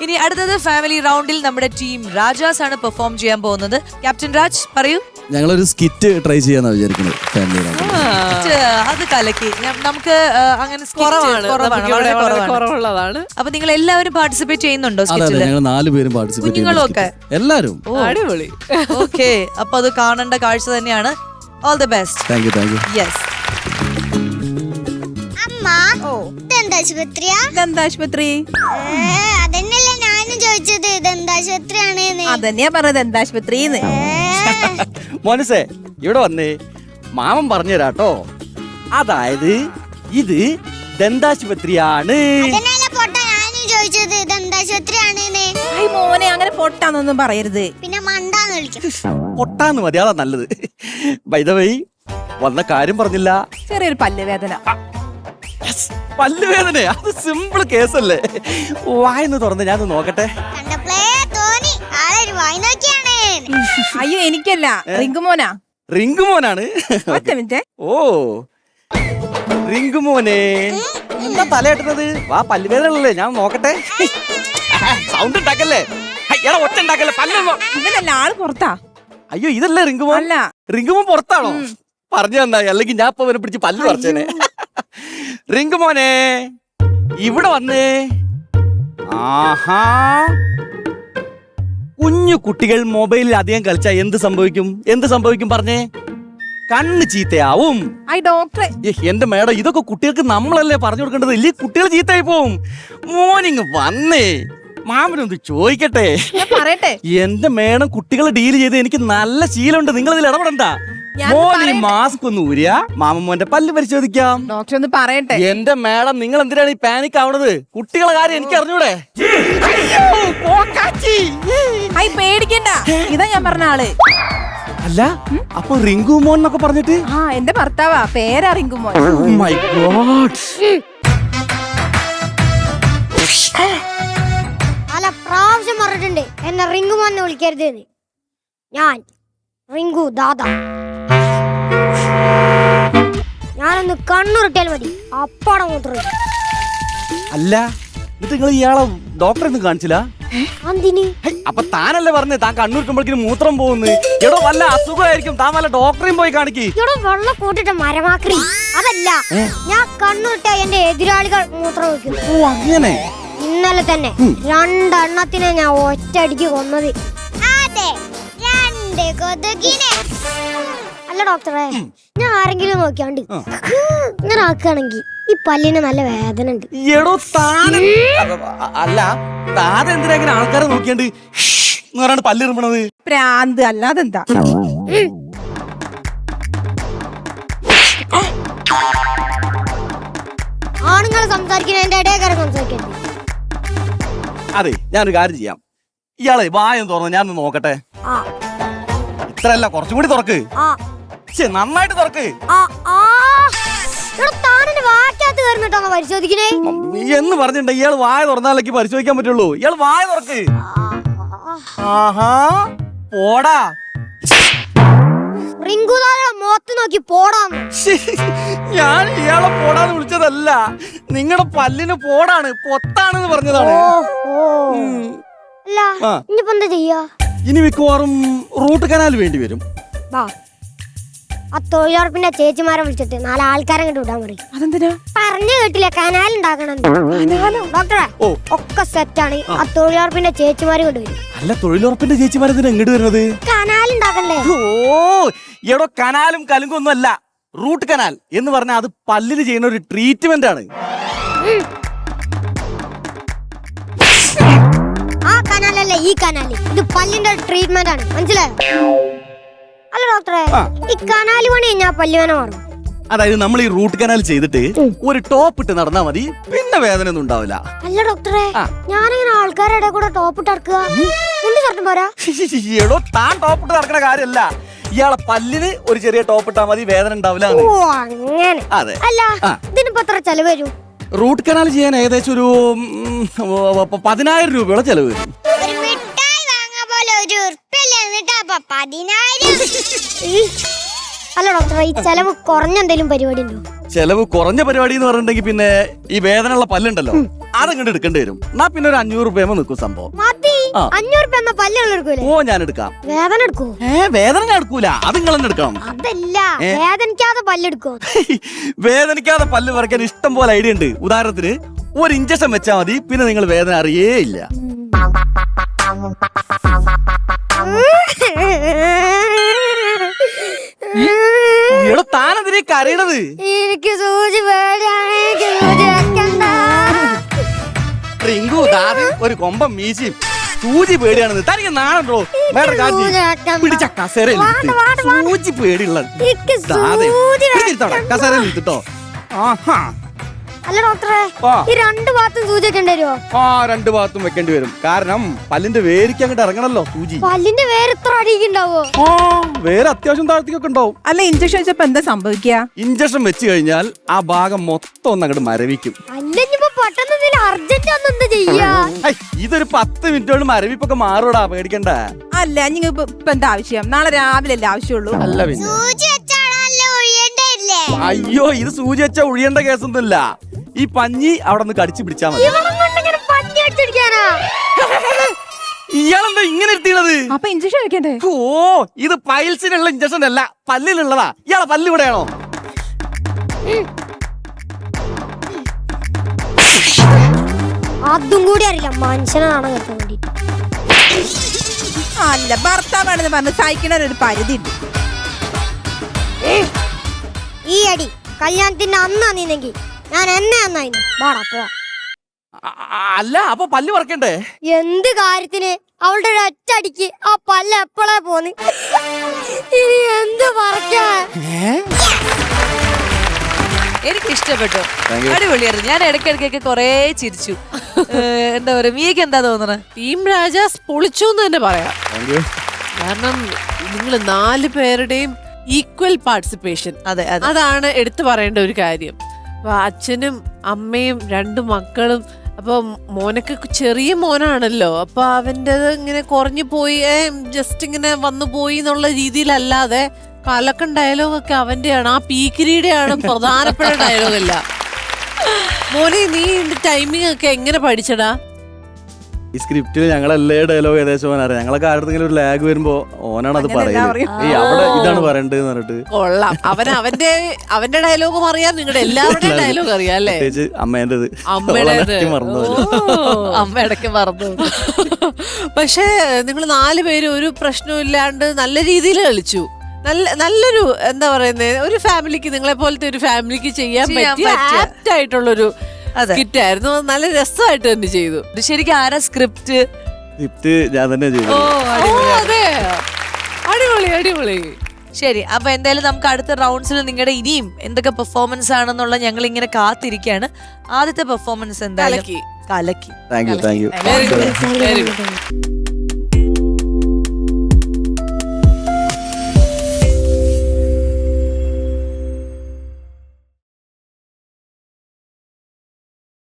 ഇനി അടുത്തത് ഫാമിലി റൗണ്ടിൽ നമ്മുടെ ടീം രാജാസ് ആണ് പെർഫോം ചെയ്യാൻ പോകുന്നത്. ക്യാപ്റ്റൻ രാജ് പറയൂ. ഞങ്ങളൊരു സ്കിറ്റ് ട്രൈ ചെയ്യാന്നാ വിചാരിക്കുന്നത് ഫാമിലി റൗണ്ടിൽ. അത് കലക്കി. നമുക്ക് അങ്ങനെ കുറവുള്ളതാണ്. അപ്പൊ നിങ്ങൾ എല്ലാവരും പാർട്ടിസിപ്പേറ്റ് ചെയ്യുന്നുണ്ടോ അതെ സ്കിറ്റിൽ? ഞങ്ങൾ 4 പേരും പാർട്ടിസിപ്പേറ്റ് കുഞ്ഞുങ്ങളൊക്കെ എല്ലാരും. അടിപൊളി. ഓക്കെ, അപ്പൊ അത് കാണേണ്ട കാഴ്ച തന്നെയാണ്. All the best. Thank you. Yes. അമ്മ ദന്താശുപത്രിയാ? ദന്താശുപത്രി അതന്നെയല്ലേ ഞാനും ചോദിച്ചത്, ദന്താശുപത്രിയാണ്. അതന്നെയാ പറഞ്ഞത്, ദന്താശുപത്രിന്ന്. മോനസേ ഇവിടെ വന്നേ, മാമൻ പറഞ്ഞുതരാട്ടോ. അതായത് ഇത് ദന്താശുപത്രിയാണ്. അതന്നെയല്ലേ പൊട്ട ഞാനും ചോദിച്ചത്, ദന്താശുപത്രിയാണ്. മോനെ അങ്ങനെ പൊട്ടാന്നൊന്നും പറയരുത്. പിന്നെ മണ്ടാന്ന് വിളിക്കും. പൊട്ടാന്ന് മതി, അതാ നല്ലത്. ബൈ ദ വേ വന്ന കാര്യം പറഞ്ഞില്ല. ചെറിയൊരു പല്ല് വേദന. പല്ലുവേദന അത് സിമ്പിൾ കേസല്ലേ. വായന്ന് തുറന്ന് ഞാൻ നോക്കട്ടെ. കണ്ടപ്പോഴേ തോന്നി ആളൊരു വായി നോക്കിയാണ്. അയ്യോ എനിക്കല്ല, റിങ്കുമോനാ. റിങ്കുമോനാണ്. ഒറ്റ മിനിറ്റ്. ഓ റിങ്കുമോനെ, എന്താ തലയിട്ടുന്നത്? വാ, പല്ലുവേദനല്ലേ, ഞാൻ നോക്കട്ടെ. സൗണ്ട് ഉണ്ടാക്കല്ലേ, എടാ ഒറ്റ ഉണ്ടാക്കല്ലേ. ഇവനല്ല, ആള് പുറത്താ. അയ്യോ ഇതല്ലേ റിങ്കുമോൻ? അല്ല. റിങ്കുമോൻ പുറത്താണോ? പറഞ്ഞു തന്നായി, അല്ലെങ്കിൽ ഞാൻ ഇപ്പൊ അവനെ പിടിച്ച് പല്ല് പറിച്ചേനെ. റിങ്കുമോനെ ഇവിടെ വന്നേ. ആഹാ, കുഞ്ഞു കുട്ടികൾ മൊബൈലിൽ അധികം കളിച്ചാ എന്ത് സംഭവിക്കും പറഞ്ഞേ? കണ്ണ് ചീത്തയാവും. ഡോക്ടറെ. എന്റെ മേഡം, ഇതൊക്കെ കുട്ടികൾക്ക് നമ്മളല്ലേ പറഞ്ഞു കൊടുക്കേണ്ടത്, ഇല്ലേ കുട്ടികൾ ചീത്തയായി പോവും. മോർണിംഗ് വന്നേ, മാമനൊന്ന് ചോദിക്കട്ടെ. പറയട്ടെ. എന്റെ മേഡം, കുട്ടികളെ ഡീൽ ചെയ്ത് എനിക്ക് നല്ല ശീലമുണ്ട്, നിങ്ങൾ ഇതിൽ ഇടപെടണ്ട. മോനി മാസ്ക് ഒന്ന് ഊരിയ മാമന്റെ പല്ല് പരിശോധിക്കാം. ഡോക്ടർ ഒന്ന് പറയട്ടെ. എന്റെ മേഡം, നിങ്ങൾ എന്തിനാണ് ഈ പാനിക് ആവണത്? കുട്ടികളെ കാര്യം എനിക്ക് അറിഞ്ഞൂടെ? പേടിക്കണ്ട, ഇതാ ഞാൻ പറഞ്ഞ ആള്. അല്ല, അപ്പൊ റിങ്കുമോൻ എന്നൊക്കെ പറഞ്ഞിട്ട്? എന്റെ ഭർത്താവാ, പേരാ റിങ്കുമോൻ. My God. പല പ്രാവശ്യം പറഞ്ഞിട്ടുണ്ട് എന്നെ റിങ്കുമോനെ വിളിക്കരുത്. ഞാൻ റിങ്കു ദാദ. ഞാനൊന്ന് കണ്ണുരുട്ടിയാൽ മതി, അപ്പാടെ മൂത്രം. അല്ല, എന്നിട്ട് നിങ്ങൾ ഇയാളെ ഡോക്ടറെ ഒന്നും കാണിച്ചില്ല? എന്തിന്? അപ്പൊ താനല്ലേ പറഞ്ഞേ താൻ കണ്ണൂരിട്ടുമ്പോഴേക്കും മൂത്രം പോകുന്നു? എടോ വല്ല അസുഖമായിരിക്കും, താൻ വല്ല ഡോക്ടറെയും പോയി കാണിക്ക്. ഇവിടെ വെള്ളം കൂട്ടിട്ട് മരമാക്രി. അതല്ല, ഞാൻ കണ്ണുരുട്ട എന്റെ എതിരാളികൾ മൂത്രം വയ്ക്കും. ഓ അങ്ങനെ. ഇന്നലെ തന്നെ 2 എണ്ണത്തിനെ ഞാൻ ഒറ്റയടിക്ക് കൊന്നത്. അതെ, 2 കൊതുകിനെ. അല്ല ഡോക്ടറെ, ഞാൻ ആരെങ്കിലും നോക്കിയാണ്ട് ഇങ്ങനെ ആക്കുകയാണെങ്കിൽ ഈ പല്ലിന് നല്ല വേദന ഉണ്ട്. എടോ താൻ, അല്ല താൻ എന്തിനാ ഇങ്ങനെ ആൾക്കാരെ നോക്കിയാണ്ട് എന്ന് പറയാണ്ട് പല്ലിറുമ്പണത്? പ്രാന്ത് അല്ലാതെന്താ. ആണുങ്ങൾ സംസാരിക്കുന്ന എന്റെ ഇടയക്കാരെ സംസാരിക്കരുത്. അതെ, ഞാനൊരു കാര്യം ചെയ്യാം. ഇയാളെ വായം തുറന്ന് ഞാൻ നോക്കട്ടെ. ആ ഇത്രല്ല, കുറച്ചും കൂടി തുറക്ക്. ആ നന്നായിട്ട് തുറക്ക്. ആ ആ താനെ വാക്കകത്ത് കയറുന്നിട്ടാണോ പരിശോധിക്കണേ? എന്ന് പറഞ്ഞിട്ടുണ്ട്. ഇയാൾ വായ തുറന്നാലേക്ക് പരിശോധിക്കാൻ പറ്റുള്ളൂ. ഇയാൾ വായ തുറക്ക്. ആഹാ, പോടാ. റിങ്കുദാരുടെ മുഖത്ത് നോക്കി പോടാന്ന്. ഞാൻ ഇയാളെ പോടാന്ന് വിളിച്ചതല്ല, നിങ്ങളുടെ പല്ലിന് പോടാണ്, പൊത്താണെന്ന് പറഞ്ഞതാണ്. അല്ല, ഇനിയിപ്പോ എന്താ ചെയ്യാ? ഇനി മിക്കവാറും റൂട്ട് കനാൽ വേണ്ടി വരും. വാ, ആ തൊഴിലുറപ്പിന്റെ ചേച്ചിമാരെ വിളിച്ചിട്ട് 4 ആൾക്കാരെ കണ്ടു വിടാൻ പറയും. അതെന്തിനാ? പറഞ്ഞു കേട്ടില്ല, കനാൽ ഉണ്ടാക്കണം. ഡോക്ടറെ, ഒക്കെ സെറ്റാണ്. ആ തൊഴിലുറപ്പിന്റെ ചേച്ചിമാര് കൊണ്ടുവരും. അല്ല, തൊഴിലുറപ്പിന്റെ ചേച്ചിമാരെന്തിനാ എങ്ങോട്ട് വരുന്നത്? കനാൽ ഉണ്ടാക്കണ്ടേ? ഓ എടോ, കനാലും കലുങ്കൊന്നും അല്ല. റൂട്ട് കനാൽ എന്ന് പറഞ്ഞാൽ അത് പല്ലിന് ചെയ്യുന്ന ഒരു ട്രീറ്റ്മെന്റ് ആണ്. ആ കനാലല്ല ഈ കനാല്, ഇത് പല്ലിന്റെ ട്രീറ്റ്മെന്റ് ആണ്, മനസ്സിലായോ? അല്ല ഡോക്ടറെ, ഈ കനാല് പണി ഞാൻ പല്ലുവേന മാറും. അതായത് നമ്മൾ ഈ റൂട്ട് കനാൽ ചെയ്തിട്ട് ഒരു ടോപ്പ് ഇട്ട് നടന്നാ മതി, പിന്നെ വേദന ഒന്നും ഉണ്ടാവില്ല. അല്ല ഡോക്ടറെ, ഞാനിങ്ങനെ ആൾക്കാരുടെ കൂടെ ടോപ്പ് ഇട്ട് നടക്കുക, മുണ്ടി ഷർട്ടും പോരാ? എടോ, താൻ ടോപ്പ് ഇട്ട് നടക്കുന്ന കാര്യമല്ല, ഇയാളെ പല്ലിന് ഒരു ചെറിയ ടോപ്പ് ഇട്ടാ മതി, വേദന ഉണ്ടാവില്ല. ഓ അങ്ങനെ. അതെ. അല്ല, ഇതിനിപ്പോ എത്ര ചെലവ് വരും? റൂട്ട് കനാൽ ചെയ്യാൻ ഏകദേശം ഒരു 10,000 രൂപയോളം ചെലവ് വരും. ഒരു മിഠായി വാങ്ങാൻ പോലെ ഒരു ഉറുപ്പില്ലേ, എന്നിട്ടാ 10,000. അല്ല ഡോക്ടറെ, ഈ ചെലവ് കുറഞ്ഞ എന്തെങ്കിലും പരിപാടി ഉണ്ടോ? ചെലവ് കുറഞ്ഞ പരിപാടി എന്ന് പറഞ്ഞിട്ടുണ്ടെങ്കിൽ പിന്നെ ഈ വേദനയുള്ള പല്ലുണ്ടല്ലോ, അതങ്ങോട്ട് എടുക്കേണ്ടി വരും. എന്നാ പിന്നെ ഒരു 500 രൂപ നിൽക്കും സംഭവം. മതി. ആ. 500 രൂപ എന്നാ പല്ലുകൾ എടുക്കൂലേ? ഓ ഞാൻ എടുക്കാം. വേദന എടുക്കൂ? വേദന ഞാൻ എടുക്കൂല, അത് നിങ്ങൾ തന്നെ എടുക്കണം. അതല്ല, വേദനിക്കാതെ പല്ലെടുക്കോ? വേദനിക്കാതെ പല്ല് പറിക്കാൻ ഇഷ്ടം പോലെ ഐഡിയ ഉണ്ട്. ഉദാഹരണത്തിന് ഒരു ഇഞ്ചക്ഷൻ വെച്ചാൽ മതി, പിന്നെ നിങ്ങൾ വേദന അറിയേ ഇല്ല. ഇവിടെ താനെതിരെ കരയണത്? എനിക്ക് സൂചി പേടിയാണ്, എനിക്ക് സൂചി വെക്കണ്ട. റിങ്കു ദാദി ഒരു കൊമ്പം മീശയും സൂചി പേടിയാണെന്ന് തനിക്ക് നാണോ? വേറെ കാര്യം പിടിച്ച കസേരയിൽ സൂചി പേടിയുള്ള എനിക്ക് സൂചി കസേരയിൽ ഇരുത്തിട്ടോ. ആഹാ. അല്ല ഡോക്ടറെ, ആ. ഈ 2 ഭാഗത്തും സൂചി വെക്കേണ്ടി വരുമോ? ആ 2 ഭാഗത്തും വെക്കേണ്ടി വരും. കാരണം പല്ലിന്റെ വേരിക്ക് അങ്ങോട്ട് ഇറങ്ങണല്ലോ സൂചി. പല്ലിന്റെ വേര് ഇത്ര അടിക്കുണ്ടാവോ? ആ വേറെ അത്യാവശ്യം താഴ്ത്തിക്കൊക്കെ ഉണ്ടാവും. അല്ല ഇഞ്ചക്ഷൻ വെച്ചപ്പോ എന്താ സംഭവിക്കുക? ഇഞ്ചക്ഷൻ വെച്ച് കഴിഞ്ഞാൽ ആ ഭാഗം മൊത്തം ഒന്ന് അങ്ങോട്ട് മരവിക്കും. അല്ലെങ്കിപ്പോ പെട്ടെന്ന് അർജന്റ് ഒന്ന് എന്താ ചെയ്യാ? ഹൈ, ഇതൊരു 10 മിനിറ്റ് കൊണ്ട് മരവിപ്പൊക്കെ മാറൂടാ, പേടിക്കണ്ട. അല്ല നിങ്ങൾക്ക് ഇപ്പൊ എന്താ ആവശ്യം? നാളെ രാവിലെ അല്ലേ ആവശ്യമുള്ളൂ? അല്ല പിന്നെ ഒഴിയണ്ടല്ലേ? അയ്യോ, ഇത് സൂചി വെച്ചാ ഒഴിയേണ്ട കേസൊന്നുമില്ല. ഈ പഞ്ഞി അവിടെ നിന്ന് കടിച്ചു പിടിച്ചാ മതി. ഇയാളെന്താ ഇങ്ങനെ എത്തിയത്? അപ്പൊ ഇഞ്ചക്ഷൻ വെക്കണ്ടേ? ഓ ഇത് പൈൽസിനുള്ള ഇഞ്ചക്ഷൻ അല്ല, പല്ലിനുള്ളതാ. ഇയാളെ പല്ല് ഇവിടെയാണോ? അതും കൂടി അറിയില്ല, മനുഷ്യനെ നാണം കെട്ടാൻ വേണ്ടിട്ട്. അല്ല ഭർത്താവാണെന്ന് പറഞ്ഞ് സഹിക്കണ ഒരു പരിധി ഉണ്ട്. ഈ അടി കല്യാണത്തിന്റെ അന്നാ നീന്നെങ്കിൽ ഞാൻ എന്നെ അന്നായിരുന്നു. വാടാ പോവാ. അല്ല അപ്പൊ പല്ല് പറിക്കണ്ടേ? എന്ത് കാര്യത്തിന്? അവളുടെ ഒരു ഒറ്റടിക്ക് ആ പല്ല് എപ്പോഴാ പോന്ന്? ഇനി എന്ത് പറിക്കാൻ? എനിക്ക് ഇഷ്ടപ്പെട്ടു, അടിപൊളിയായിരുന്നു. ഞാൻ ഇടയ്ക്കിടയ്ക്കൊക്കെ കൊറേ ചിരിച്ചു. എന്താ പറയാ, മിയക്ക് എന്താ തോന്നണേ? ടീം രാജാസ് പൊളിച്ചു എന്ന് തന്നെ പറയാം. കാരണം നിങ്ങൾ 4 പേരുടെയും ഈക്വൽ പാർട്ടിസിപ്പേഷൻ, അതെ അതെ, അതാണ് എടുത്തു പറയേണ്ട ഒരു കാര്യം. അപ്പൊ അച്ഛനും അമ്മയും 2 മക്കളും, അപ്പൊ മോനൊക്കെ ചെറിയ മോനാണല്ലോ, അപ്പൊ അവൻ്റെ ഇങ്ങനെ കുറഞ്ഞു പോയി, ജസ്റ്റ് ഇങ്ങനെ വന്നു പോയി എന്നുള്ള രീതിയിലല്ലാതെ കലക്കൻ ഡയലോഗൊക്കെ അവന്റെയാണ്, ആ പീക്കിരിയുടെയാണ് പ്രധാനപ്പെട്ട ഡയലോഗല്ല. മോനെ നീ ടൈമിംഗ് ഒക്കെ എങ്ങനെ പഠിച്ചടാ? ഈ സ്ക്രിപ്റ്റിൽ ഞങ്ങൾ എല്ലാ ഡയലോഗ് ഏകദേശം ഓനറിയാം. ഞങ്ങളൊക്കെ ആരുടെങ്കിലും ഒരു ലാഗ് വരുമ്പോ ഓനാണ് അത് പറയുന്നത്. ഈ അവിടെ ഇതാണ് പറയണ്ടതെന്ന് പറഞ്ഞിട്ട്. കൊള്ളാം. അവന്റെ ഡയലോഗും അറിയാം, നിങ്ങളുടെ എല്ലാവരുടെയും ഡയലോഗ് അറിയാം അല്ലേ? പ്രത്യേകിച്ച് അമ്മേന്റേത്. അമ്മയുടെ അമ്മ ഇടയ്ക്ക് മറന്നു. പക്ഷെ നിങ്ങൾ 4 പേര് ഒരു പ്രശ്നവും ഇല്ലാണ്ട് നല്ല രീതിയിൽ കളിച്ചു. നല്ലൊരു എന്താ പറയുന്നത്, ഒരു ഫാമിലിക്ക്, നിങ്ങളെ പോലത്തെ ഒരു ഫാമിലിക്ക് ചെയ്യാൻ പറ്റിയ ആപ്റ്റ് ആയിട്ടുള്ളൊരു സ്കിറ്റ് ആയിരുന്നു. നല്ല രസമായിട്ട് തന്നെ ചെയ്തു. ശരിക്കും ആരാ സ്ക്രിപ്റ്റ്? സ്ക്രിപ്റ്റ് ഞാൻ തന്നെ ചെയ്തു. അതെ, അടിപൊളി അടിപൊളി. ശരി, അപ്പൊ എന്തായാലും നമുക്ക് അടുത്ത റൗണ്ട്സിൽ നിങ്ങളുടെ ഇനിയും എന്തൊക്കെ പെർഫോമൻസ് ആണെന്നുള്ള ഞങ്ങൾ ഇങ്ങനെ കാത്തിരിക്കുകയാണ്. ആദ്യത്തെ പെർഫോമൻസ് എന്തായാലും കലക്കി. Thank you. Very good.